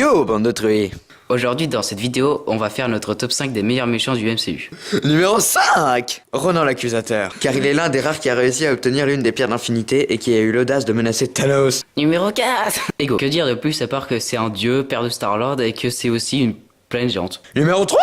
Yo, bande de truies. Aujourd'hui, dans cette vidéo, on va faire notre top 5 des meilleurs méchants du MCU. Numéro 5, Ronan l'accusateur. Car il est l'un des rares qui a réussi à obtenir l'une des pierres d'infinité et qui a eu l'audace de menacer Thanos. Numéro 4, Ego. Que dire de plus à part que c'est un dieu, père de Star-Lord, et que c'est aussi une planète géante. Numéro 3,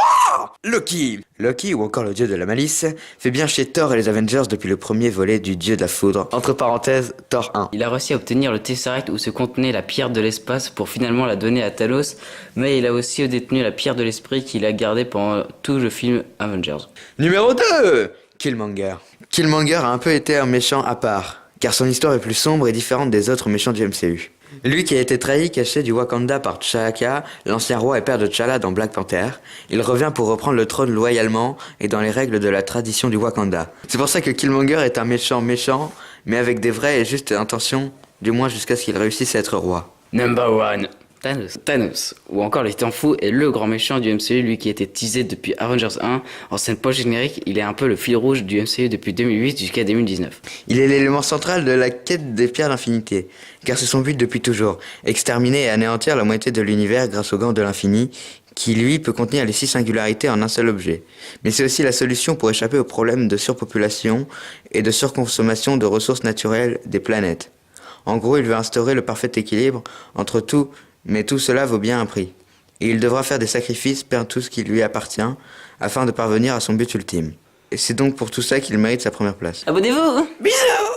Loki. Loki, ou encore le dieu de la malice, fait bien chez Thor et les Avengers depuis le premier volet du dieu de la foudre. Entre parenthèses, Thor 1. Il a réussi à obtenir le Tesseract où se contenait la pierre de l'espace pour finalement la donner à Thanos, mais il a aussi détenu la pierre de l'esprit qu'il a gardée pendant tout le film Avengers. Numéro 2, Killmonger. Killmonger a un peu été un méchant à part, car son histoire est plus sombre et différente des autres méchants du MCU. Lui qui a été trahi, caché du Wakanda par T'Chaka, l'ancien roi et père de T'Challa dans Black Panther, il revient pour reprendre le trône loyalement et dans les règles de la tradition du Wakanda. C'est pour ça que Killmonger est un méchant, mais avec des vraies et justes intentions, du moins jusqu'à ce qu'il réussisse à être roi. Number 1, Thanos, ou encore le Titan Fou est le grand méchant du MCU, lui qui a été teasé depuis Avengers 1. En scène post-générique, il est un peu le fil rouge du MCU depuis 2008 jusqu'à 2019. Il est l'élément central de la quête des pierres d'infinité, car c'est son but depuis toujours, exterminer et anéantir la moitié de l'univers grâce au gant de l'infini, qui lui peut contenir les 6 singularités en un seul objet. Mais c'est aussi la solution pour échapper aux problèmes de surpopulation et de surconsommation de ressources naturelles des planètes. En gros, il veut instaurer le parfait équilibre entre tout, mais tout cela vaut bien un prix. Et il devra faire des sacrifices, perdre tout ce qui lui appartient, afin de parvenir à son but ultime. Et c'est donc pour tout ça qu'il mérite sa première place. Abonnez-vous! Bisous!